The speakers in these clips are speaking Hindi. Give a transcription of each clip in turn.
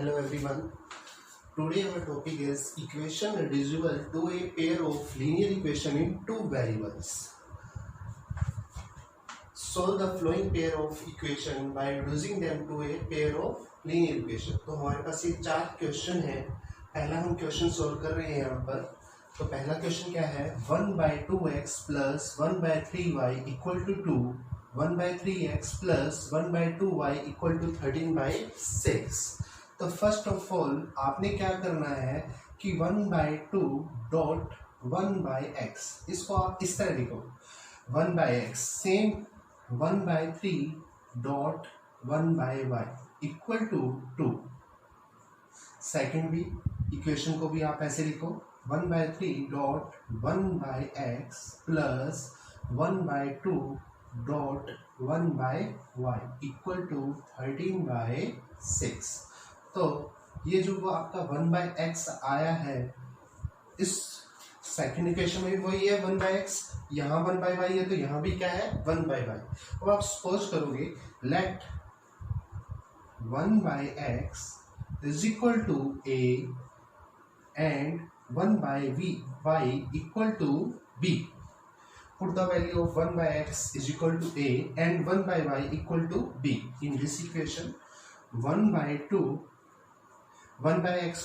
Hello everyone. Today our topic is equation reducible to a pair of linear equation in two variables. Solve the following pair of equation by reducing them to a pair of linear equation. तो हमारे पास ये चार क्वेश्चन है. पहला हम क्वेश्चन सोल्व कर रहे हैं यहाँ पर. तो पहला क्वेश्चन क्या है? 1/2x plus 1/3y equal to 2, 1/3x plus 1/2y equal to 13/6. तो फर्स्ट ऑफ ऑल आपने क्या करना है कि 1/2 डॉट 1/x, इसको आप इस तरह लिखो 1/x, same 1/3 dot 1/y equal to 2. Second भी इक्वेशन को भी आप ऐसे लिखो 1/3 dot 1/x plus 1/2 dot 1/y equal to 13/6. तो ये जो वो आपका 1/x आया है, इस सेकेंड इक्वेशन में भी वही है 1/x, यहाँ 1/y है तो यहाँ भी क्या है 1/y. अब आप सपोज करोगे let 1/x is equal to a and 1/y equal to b. Put the value of 1/x is equal to a and 1/y equal to b. In this equation 1/x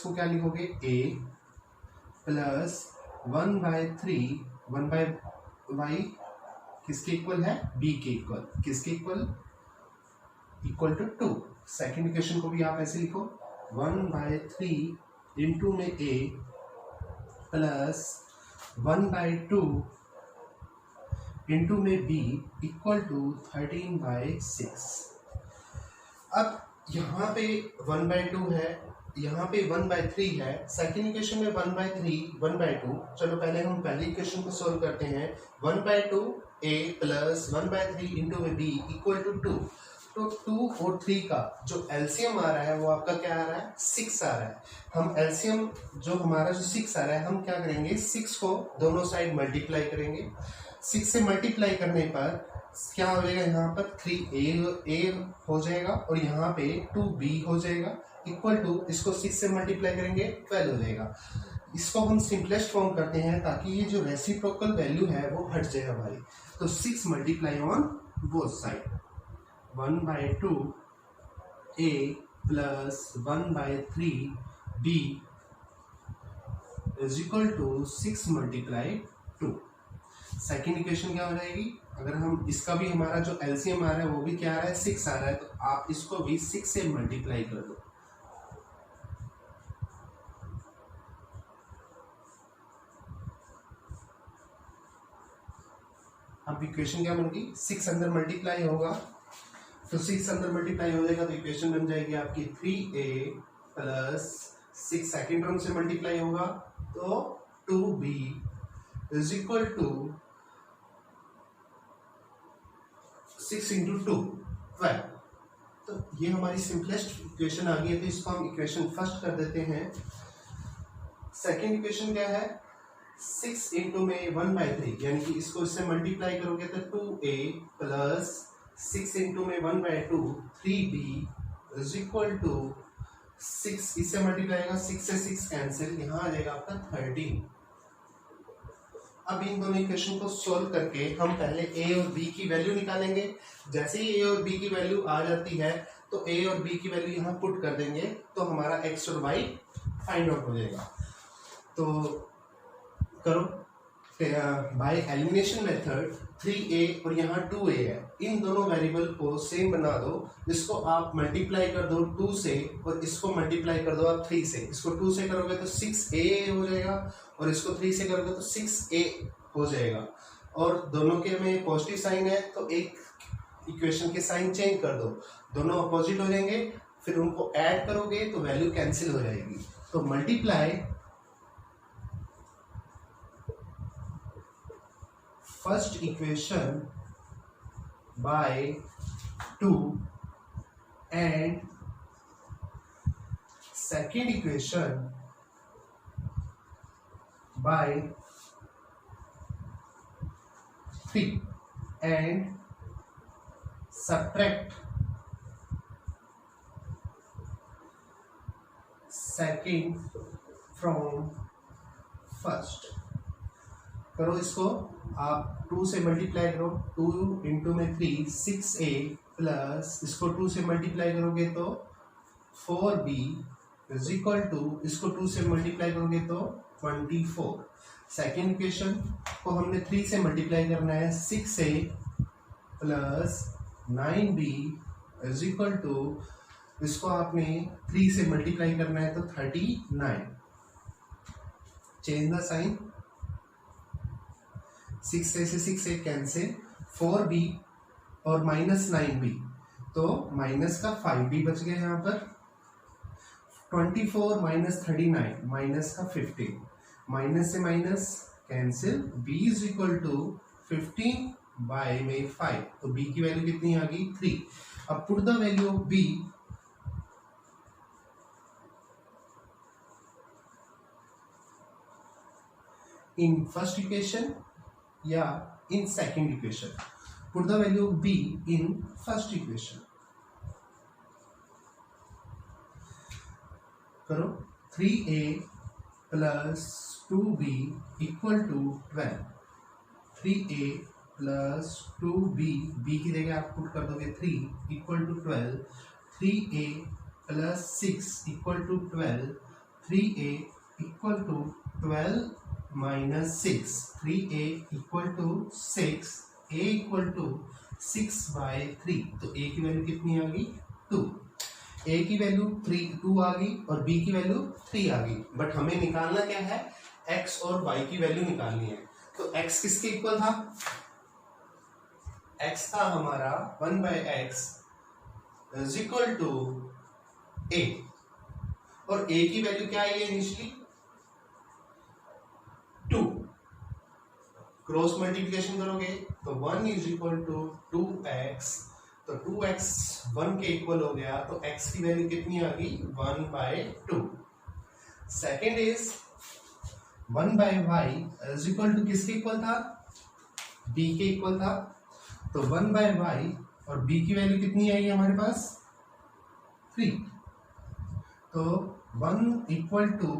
को क्या लिखोगे a प्लस 1/3, 1/y किसके इक्वल है? b के इक्वल. किसके equal? Equal to 2. Second equation को भी आप ऐसे लिखो 1/3 इंटू में a प्लस 1/2 इंटू में b इक्वल टू 13/6. अब यहाँ पे 1/2 है, यहाँ पे 1/3 है. सेकेंड इक्वेशन में 1/3, 1/2. चलो पहले हम पहले इक्वेशन को सोल्व करते हैं. 1/2 a प्लस 1/3 इंटू में b इक्वल टू 2. तो 2 और 3 का जो एलसीएम आ रहा है वो आपका क्या आ रहा है? 6 आ रहा है. हम एलसीएम जो हमारा जो 6 आ रहा है, हम क्या करेंगे 6 को दोनों साइड मल्टीप्लाई करेंगे. 6 से मल्टीप्लाई करने पर क्या हो जाएगा? यहाँ पर 3a हो जाएगा और यहाँ पे 2b हो जाएगा इक्वल टू, इसको 6 से मल्टीप्लाई करेंगे 12 हो जाएगा. इसको हम सिंपलेस्ट फॉर्म करते हैं ताकि ये जो रेसिप्रोकल वैल्यू है वो हट जाए हमारी. तो 6 multiply on both side 1/2 a plus 1/3 b is equal to 6 multiply 2. Second equation क्या हो जाएगी? अगर हम इसका भी हमारा जो एलसीएम आ रहा है वो भी क्या आ रहा है? 6 आ रहा है. तो आप इसको भी 6 से मल्टीप्लाई कर दो. अब इक्वेशन क्या बनेगी? 6 अंदर मल्टीप्लाई होगा तो 6 अंदर मल्टीप्लाई हो जाएगा तो इक्वेशन बन जाएगी आपकी 3a प्लस 6 सेकेंड टर्म से मल्टीप्लाई होगा तो 2b is equal to 6 into 2 12. तो ये हमारी सिंपलेस्ट इक्वेशन आ गई है. तो इसको हम इक्वेशन फर्स्ट कर देते हैं. सेकेंड इक्वेशन क्या है? 6 इंटू में 1/3, यानी कि इसको इससे मल्टीप्लाई करोगे तो 2a प्लस 6 इंटू में 1/2 3b इज इक्वल टू 6. इससे मल्टीप्लाई होगा 6 से 6 कैंसिल, यहाँ आ जाएगा आपका 13. अब इन दोनों इक्वेशन को सोल्व करके हम पहले a और b की वैल्यू निकालेंगे. जैसे ही a और b की वैल्यू आ जाती है तो a और b की वैल्यू यहाँ पुट कर देंगे तो हमारा x और y फाइंड आउट हो जाएगा. तो करो बाय एलिमिनेशन मेथड 3a और यहाँ 2a है, इन दोनों वेरिएबल को सेम बना दो. इसको आप मल्टीप्लाई कर दो 2 से और इसको मल्टीप्लाई कर दो आप 3 से. इसको 2 से करोगे तो 6a हो जाएगा और इसको 3 से करोगे तो 6a हो जाएगा. और दोनों के में पॉजिटिव साइन है तो एक इक्वेशन के साइन चेंज कर दो, दोनों अपोजिट हो जाएंगे. फिर उनको ऐड करोगे तो वैल्यू कैंसिल हो जाएगी. तो multiply first equation bye 2 and second equation by 3 and subtract second from first. करो इसको, आप 2 से मल्टीप्लाई करो, 2 इंटू में 3 6a प्लस इसको 2 से मल्टीप्लाई करोगे तो 4b इज इक्वल टू, इसको 2 से मल्टीप्लाई करोगे तो 24। सेकेंड इक्वेशन को हमने 3 से मल्टीप्लाई करना है, 6a plus 9b is equal to, इसको आपने 3 से मल्टीप्लाई करना है तो 39। चेंज द साइन, 6a से 6a कैंसिल, 4b और माइनस 9b, तो माइनस का 5b बच गया यहाँ पर। 24 माइनस 39 माइनस का 15, माइनस से minus cancel, b is equal to 15 by में 5, तो b की वैल्यू कितनी आ गई 3। अब put the value of b in first equation या in second equation. Put the value of b in first equation. करो, 3a plus 2b equal to 12। 3a plus 2b, b की जगह आप पुट कर दोगे 3 equal to 12। 3a plus 6 equal to 12। 3a equal to 12 minus 6, 3a equal to 6, a equal to 6 by 3, तो a की वैल्यू कितनी आ गई 2। a की वैल्यू 2 आ गई और b की वैल्यू 3 आ गई, बट हमें निकालना क्या है, x और y की वैल्यू निकालनी है। तो x किसके इक्वल था, x था हमारा 1 by x is equal to a, और a की वैल्यू क्या आई है इनिशियली 2। क्रॉस मल्टीप्लिकेशन करोगे तो 1 इज इक्वल टू 2x, तो 2x 1 के इक्वल हो गया, तो x की वैल्यू कितनी आ गई 1 by 2। Second is 1 by y is equal to किसके इक्वल था, b के इक्वल था, तो 1 बाय y और b की वैल्यू कितनी आई हमारे पास 3, तो 1 इक्वल टू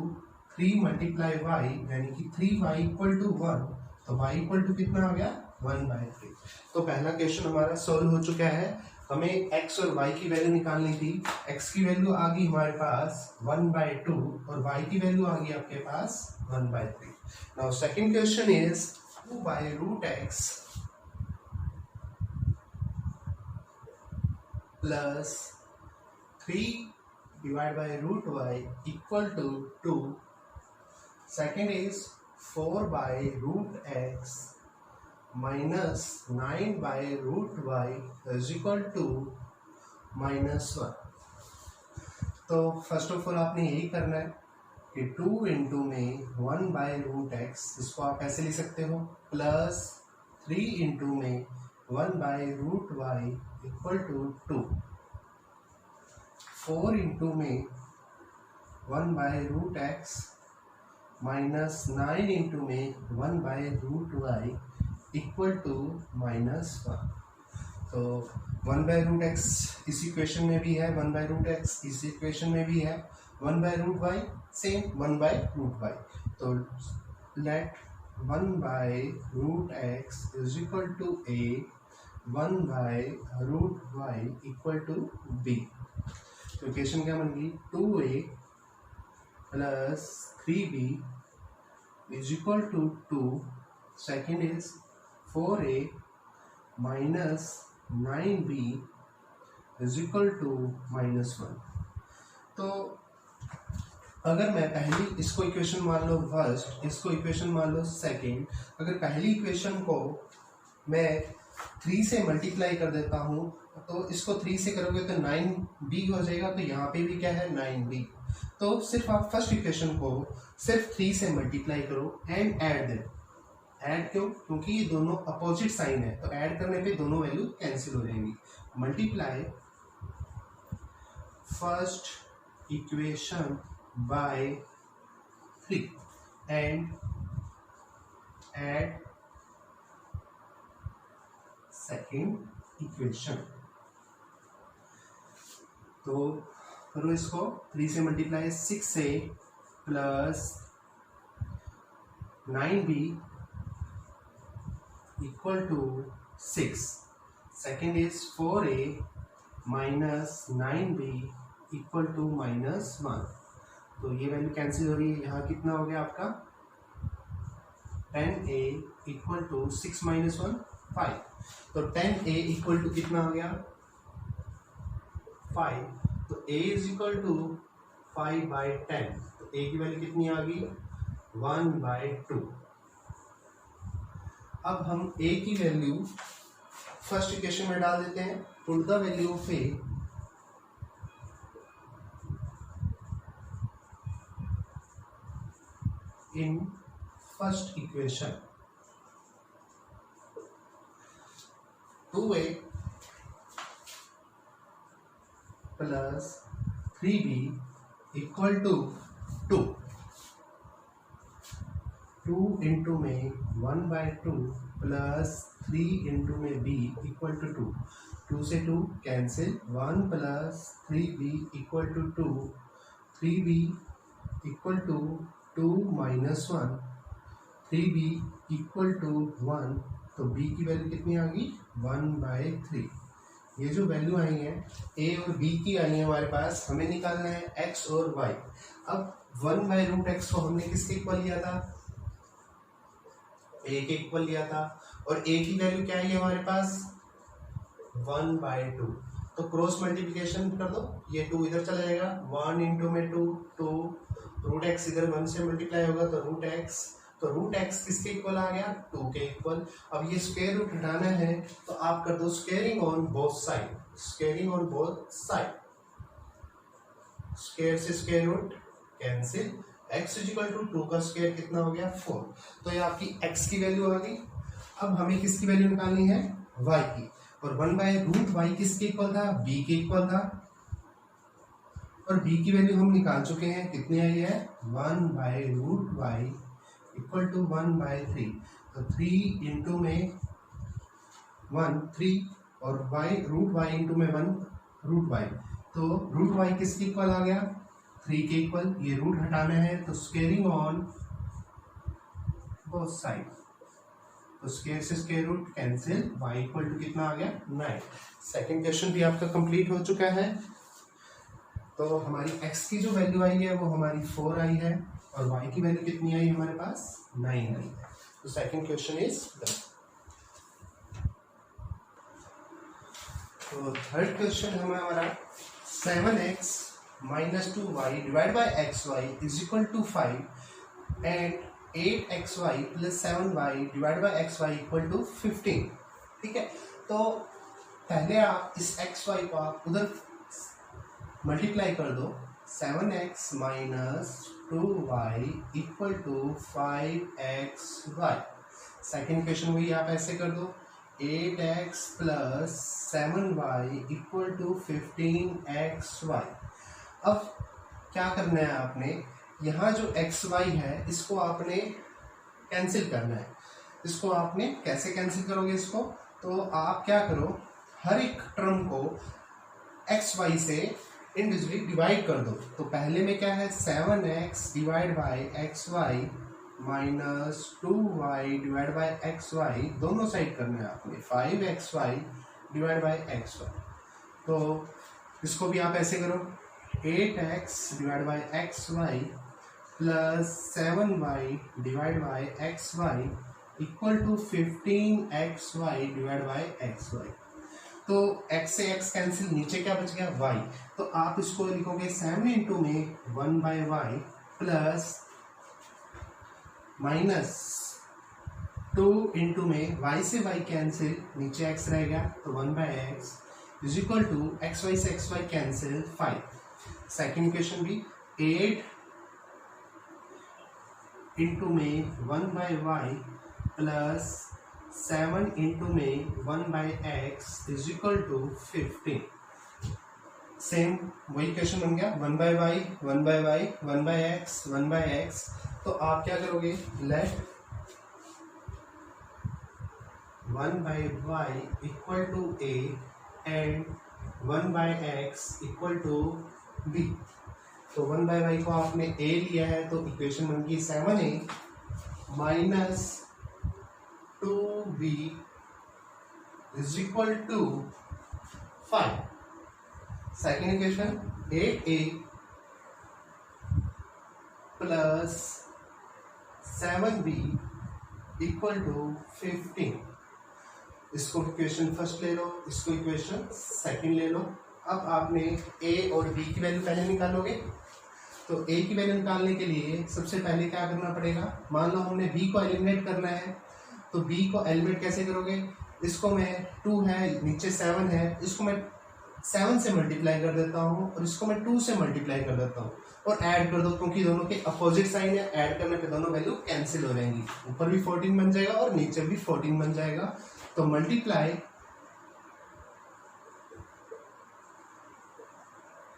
3 मल्टीप्लाई y यानी कि 3y इक्वल टू 1, तो y इक्वल टू कितना आ गया 1 बाय 3। तो पहला क्वेश्चन हमारा सॉल्व हो चुका है। हमें x और y की वैल्यू निकालनी थी। x की वैल्यू आ गई हमारे पास 1 बाय 2 और y की वैल्यू आ गई आपके पास 1 by 3। Now second question is 2 by root x plus 3 divided by root y equal to 2. Second is 4 by root x minus 9 by root y is equal to minus 1. तो फर्स्ट ऑफ ऑल आपने यही करना है कि 2 इंटू में 1 बाय रूट एक्स, इसको आप ऐसे लिख सकते हो, प्लस 3 इंटू में 1 by root y equal to 2। 4 into में 1 by root x minus 9 into में 1 by root y equal to minus 1। तो 1 बाय रूट एक्स इस इक्वेशन में भी है, 1 बाय रूट एक्स इस इक्वेशन में भी है, 1 by root y same 1 by root y. तो let 1 by root x is equal to a, 1 by root y equal to b। तो इक्वेशन क्या बन गई 2a plus 3b is equal to 2। Second is 4a minus 9b is equal to minus 1। तो अगर मैं पहली इसको इक्वेशन मान लो फर्स्ट, इसको इक्वेशन मान लो सेकेंड, अगर पहली इक्वेशन को मैं 3 से मल्टीप्लाई कर देता हूँ तो इसको 3 से करोगे तो 9b हो जाएगा, तो यहाँ पे भी क्या है 9b। तो सिर्फ आप फर्स्ट इक्वेशन को सिर्फ 3 से मल्टीप्लाई करो एंड ऐड देम। ऐड क्यों, क्योंकि ये दोनों अपोजिट साइन है, तो ऐड करने पे दोनों वैल्यू कैंसिल हो जाएंगी। Multiply first equation by 3 and add second equation. तो करो इसको, 3 से multiply, 6a plus 9b equal to 6. Second is 4a minus 9b equal to -1. तो ये वैल्यू कैंसिल हो रही है. यहाँ कितना हो गया आपका 10a इक्वल टू 6 माइनस 1 5. तो 10a इक्वल टू कितना हो गया 5. तो a इज इक्वल टू 5/10. तो a की वैल्यू कितनी आ गई 1/2. अब हम a की वैल्यू फर्स्ट इक्वेशन में डाल देते हैं. Put the value of a in first equation. 2a plus 3b equal to 2. 2 into में 1/2 प्लस 3 इंटू में b इक्वल टू 2. 2 से 2 cancel. 1 plus 3b equal to 2. 3b equal to 2 minus 1. 3b equal to 1. तो b की वैल्यू कितनी आ गई 1/3. ये जो वैल्यू आई है a और b की आई है हमारे पास. हमें निकालना है x और y. अब 1/√x को हमने किसके इक्वल लिया था a के इक्वल लिया था. और a की वैल्यू क्या आई है हमारे पास 1/2. तो क्रॉस मल्टीप्लिकेशन कर दो. ये 2 इधर चला जाएगा. 1 इंटू में 2 √x इधर 1 से मल्टीप्लाई होगा तो √x. तो √x किसके इक्वल आ गया 2 के इक्वल. अब ये स्क्वायर रूट हटाना है तो आप कर दो squaring on both side. Squaring on both side. Square से square root cancel. x is equal to 2 का स्क्वायर कितना हो गया 4. तो ये आपकी x की वैल्यू आ गई. अब हमें किसकी वैल्यू निकालनी है y की. और 1/√y किसके इक्वल था b के इक्वल था. और b की वैल्यू हम निकाल चुके हैं. कितनी आई है 1/√y इक्वल टू 1/3. तो 3 इंटू में 1 3 और y इंटू में 1 √y. तो √y किसके इक्वल आ गया 3 के इक्वल. ये रूट हटाना है तो स्क्वायरिंग ऑन बोथ साइड. तो स्क्वायर से square root cancel. y equal to कितना आ गया 9. सेकंड क्वेश्चन भी आपका कंप्लीट हो चुका है. तो हमारी x की जो वैल्यू आई है वो हमारी 4 आई है और y की वैल्यू कितनी आई हमारे पास 9 आई है. तो सेकंड क्वेश्चन इज डन. तो थर्ड क्वेश्चन हमारा 7x minus 2y divided by xy is equal to 5 and 8xy plus 7y divided by xy equal to 15. ठीक है. तो पहले आप इस xy को आप उधर मल्टीप्लाई कर दो. 7x minus 2y equal to 5xy. Second question वही आप ऐसे कर दो. 8x plus 7y equal to 15xy. अब क्या करना है आपने. यहाँ जो xy है इसको आपने कैंसिल करना है. इसको आपने कैसे कैंसिल करोगे इसको. तो आप क्या करो हर एक टर्म को xy से इंडिविजुअली डिवाइड कर दो. तो पहले में क्या है 7x divide by xy minus 2y divide by xy. दोनों साइड करना है आपने 5xy डिवाइड बाई xy. तो इसको भी आप ऐसे करो 8x divide by xy plus 7y divide by xy equal to 15xy divide by xy. तो x से x कैंसिल. नीचे क्या बच गया y. तो आप इसको लिखोगे 7 इंटू में 1/y प्लस माइनस 2 इंटू में y से y कैंसिल. नीचे x रहेगा तो 1/x is equal to xy से xy कैंसिल 5. सेकेंड क्वेश्चन भी 8 इंटू में 1/y प्लस 7 इंटू में 1/x is equal to 15. Same वही क्वेश्चन बन गया 1/y 1/y 1/x 1/x. तो आप क्या करोगे let 1/y equal to a and 1/x equal to b. तो 1/y को आपने a लिया है तो इक्वेशन बन गई 7a minus 2b is equal to 5। Second equation 8a plus 7b equal to 15। इसको इक्वेशन फर्स्ट ले लो, इसको इक्वेशन सेकंड ले लो। अब आपने a और b की वैल्यू पहले निकालोगे। तो a की वैल्यू निकालने के लिए सबसे पहले क्या करना पड़ेगा, मान लो हमने b को एलिमिनेट करना है, तो b को एलिमिनेट कैसे करोगे, इसको मैं 2 है नीचे 7 है, इसको मैं 7 से मल्टीप्लाई कर देता हूँ और इसको मैं 2 से मल्टीप्लाई कर देता हूँ और ऐड कर दो, क्योंकि दोनों के अपोजिट साइन है, ऐड करने पे दोनों वैल्यू कैंसिल हो जाएंगी, ऊपर भी 14 बन जाएगा और नीचे भी 14 बन जाएगा। तो multiply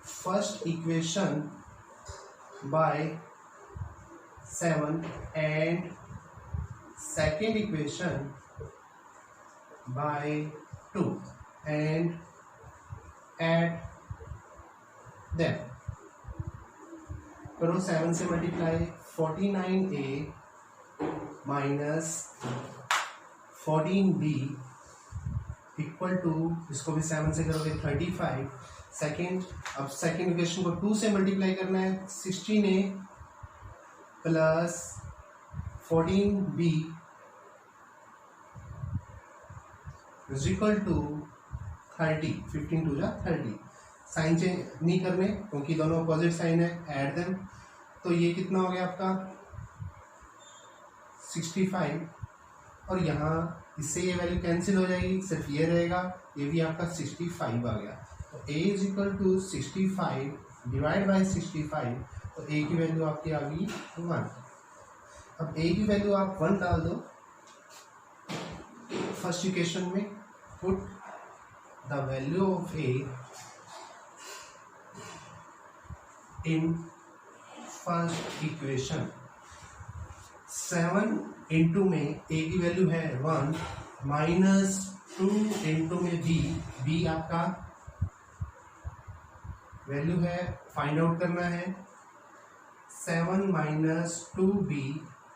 first equation bye 7 and second equation by 2 and add them. करो 7 से multiply, 49a minus 14b equal to, इसको भी 7 से करोगे 35। सेकेंड, अब सेकेंड इक्वेशन को 2 से मल्टीप्लाई करना है, 16a plus 14b is equal to 30। 15 two जा 30। साइन चेंज नहीं करने क्योंकि दोनों अपोजिट साइन है, ऐड देम। तो ये कितना हो गया आपका 65 और यहाँ इससे ये वैल्यू कैंसिल हो जाएगी, सिर्फ ये रहेगा, ये भी आपका 65 आ गया। तो a is equal to 65 divide by 65, तो a की वैल्यू आपकी आ गई 1। अब a की वैल्यू आप 1 डाल दो फर्स्ट इक्वेशन में, put the value of a in first equation. 7 into में a की वैल्यू है 1 माइनस 2 इंटू में b आपका वैल्यू है, फाइंड आउट करना है। 7 minus 2b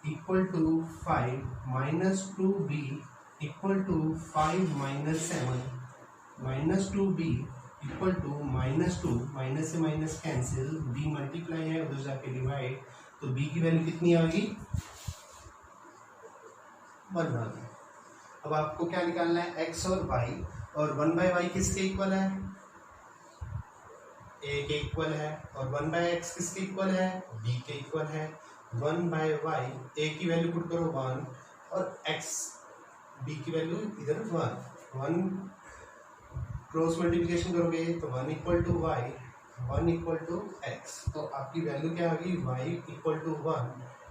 equal to 5 minus 2b equal to 5 minus 7 minus 2b equal to -2, minus से माइनस कैंसिल, b मल्टीप्लाई है उधर जाके डिवाइड, तो b की वैल्यू कितनी आ गई 1 आ गई। अब आपको क्या निकालना है, x और y, और 1/y किसके इक्वल है, a के इक्वल है, और 1/x किसके इक्वल है, b के इक्वल है। 1/y a की वैल्यू पुट करो 1 और x b की वैल्यू इधर 1 क्रॉस मल्टीप्लिकेशन करोगे तो 1 equal to y 1 equal to x, तो आपकी वैल्यू क्या आ गई, y equal to 1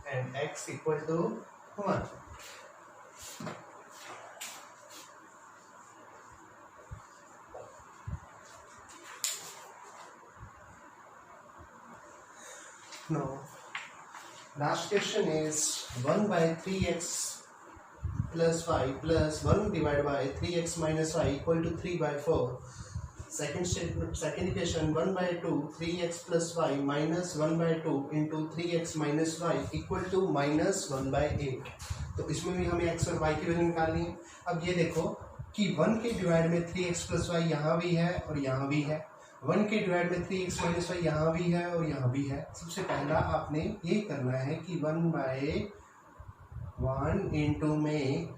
and x equal to 1। Now, last question is 1/3x plus 5 plus 1 divided by 3x minus y equal to 3/4. Second equation 1/2 3x plus y minus 1/2 into 3x minus y equal to minus 1/8। तो इसमें भी हमें x और y की वैल्यू निकालनी है। अब ये देखो कि 1 के डिवाइड में 3x plus y यहाँ भी है और यहाँ भी है, 1 के डिवाइड में 3x माइनस वाई यहाँ भी है और यहाँ भी है। सबसे पहला आपने ये करना है कि 1/1 इंटू में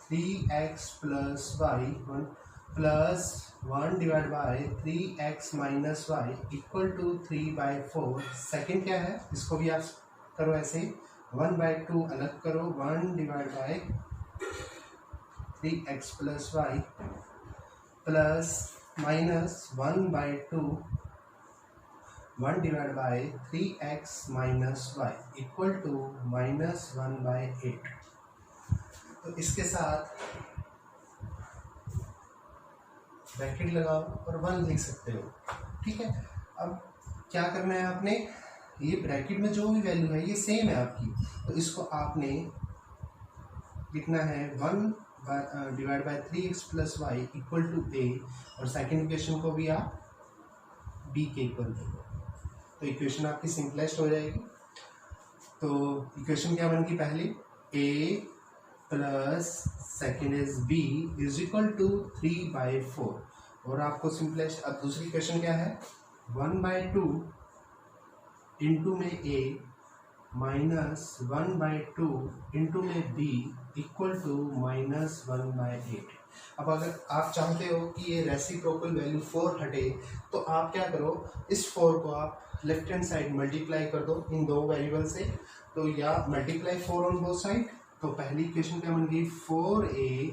3x plus y plus 1 divide by 3x minus y equal to 3/4। Second क्या है, इसको भी आप करो ऐसे, 1/2 अलग करो, 1 divide by 3x plus y plus minus 1/2 1 divide by 3x minus y equal to minus 1/8। तो इसके साथ ब्रैकेट लगाओ और 1 लिख सकते हो, ठीक है। अब क्या करना है आपने, ये ब्रैकेट में जो भी वैल्यू है ये सेम है आपकी, तो इसको आपने लिखना है 1 divide by 3x plus y equal to a, और सेकेंड इक्वेशन को भी आप बी के इक्वल दे दो, तो इक्वेशन आपकी सिंपलेस्ट हो जाएगी। तो इक्वेशन क्या बन गई पहली, a plus second is b is equal to 3/4, और आपको सिंपलेस्ट। अब दूसरी इक्वेशन क्या है, 1/2 इंटू में ए माइनस 1/2 इंटू में बी इक्वल टू -1/8। अब अगर आप चाहते हो कि ये रेसिप्रोकल वैल्यू 4 हटे, तो आप क्या करो, इस 4 को आप लेफ्ट हैंड साइड मल्टीप्लाई कर दो इन दो वेरिएबल से, तो या मल्टीप्लाई 4 ऑन बोथ साइड। तो पहली इक्वेशन क्या बन गई, 4a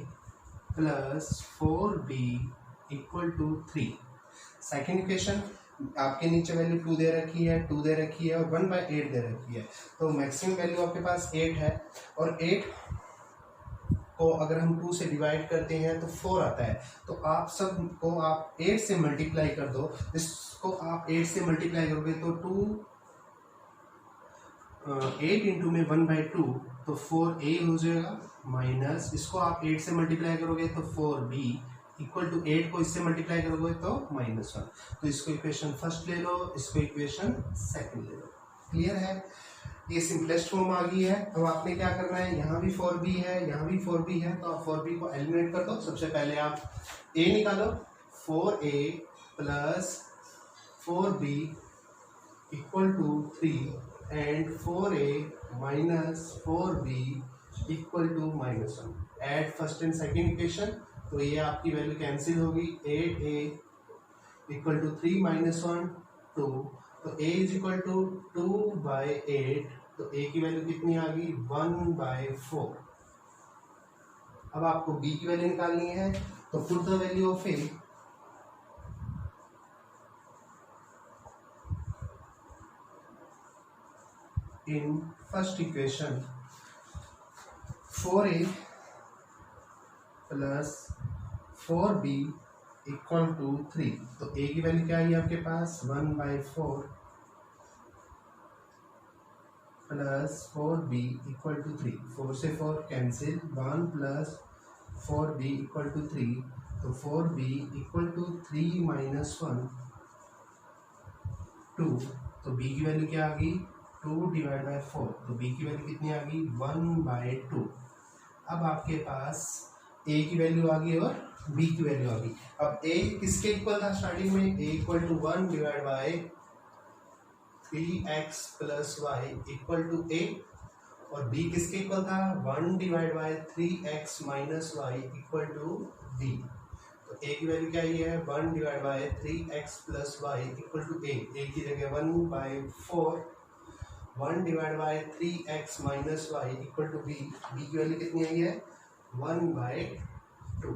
plus 4b equal to 3। Second equation, आपके नीचे वैल्यू 2 दे रखी है, 2 दे रखी है और 1/8 दे रखी है, तो मैक्सिमम वैल्यू आपके पास 8 है, और 8 को अगर हम 2 से डिवाइड करते हैं तो 4 आता है। तो आप सब को आप 8 से मल्टीप्लाई कर दो, इसको आप 8 से मल्टीप्लाई करोगे तो 8 इंटू में 1/2, तो 4a हो जाएगा, माइनस इसको आप 8 से मल्टीप्लाई करोगे तो 4b इक्वल टू 8 को इससे मल्टीप्लाई करोगे तो -1। तो इसको इक्वेशन फर्स्ट ले लो, इसको इक्वेशन सेकंड ले लो। क्लियर है, ये सिंपलेस्ट फॉर्म आ गई है। अब आपने क्या करना है, यहाँ भी 4b है, यहाँ भी 4b है, तो आप 4b को एलिमिनेट कर दो। सबसे पहले आप a निकालो, 4a plus 4b equal to 3 and 4a minus 4b equal to -1। Add first and second equation, तो ये आपकी वैल्यू कैंसिल होगी, 8a इक्वल टू 3 - 1 2, तो a इज इक्वल टू 2/8, तो a की वैल्यू कितनी आ गई, 1/4। अब आपको b की वैल्यू निकालनी है, तो put the value of a in first equation, 4a plus 4b equal to 3, तो a की वैल्यू क्या आई आपके पास, 1/4 प्लस 4b इक्वल टू 3, 4 से 4 cancel, 1 plus 4b equal to 3, तो 4b इक्वल टू 3 - 1 2, तो b की वैल्यू क्या आ गई, 2/4, तो b की वैल्यू कितनी आ गई, 1/2। अब आपके पास a की वैल्यू आ गई और b की वैल्यू आ गई। अब a किसके इक्वल था स्टार्टिंग में, a equal to 1/3x plus y equal to a, और b किसके इक्वल था, 1/3x minus y equal to b। तो a की वैल्यू क्या है, 1/3x plus y equal to a की जगह 1/4, 1/3x minus y equal to b की वैल्यू कितनी आई है, 1/2।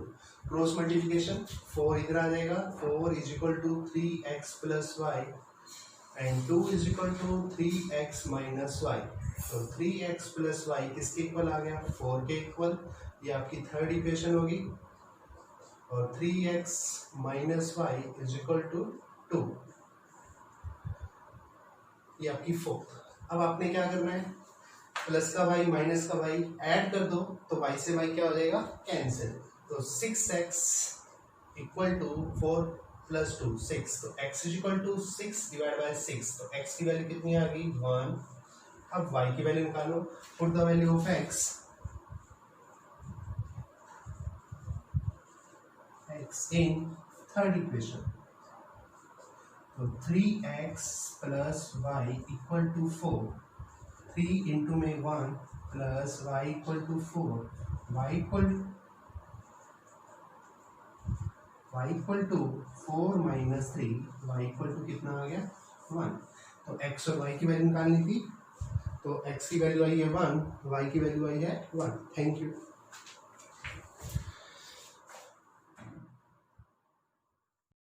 क्रॉस मल्टीप्लिकेशन, 4 इधर आ जाएगा, 4 is equal to 3x plus y and 2 is equal to 3x minus y, तो 3x प्लस y किसके इक्वल आ गया, 4 के इक्वल। ये आपकी थर्ड इक्वेशन होगी, और 3x minus y is equal to 2, ये आपकी फोर्थ। अब आपने क्या करना है, प्लस का y माइनस का y ऐड कर दो, तो y से y क्या हो जाएगा, कैंसिल, तो 6x इक्वल टू 4 प्लस 2 6, तो x इज इक्वल टू 6/6, तो x की वैल्यू कितनी आ गई, 1। अब y की वैल्यू निकालो, put the value of x in third equation, तो 3x plus y equal to 4, 3 into में 1 plus y equal to 4, y equal to 4 minus 3, y equal to कितना आ गया, 1। तो x और y की वैल्यू निकालनी थी, तो x की वैल्यू आई है 1, y की वैल्यू आई है 1। Thank you.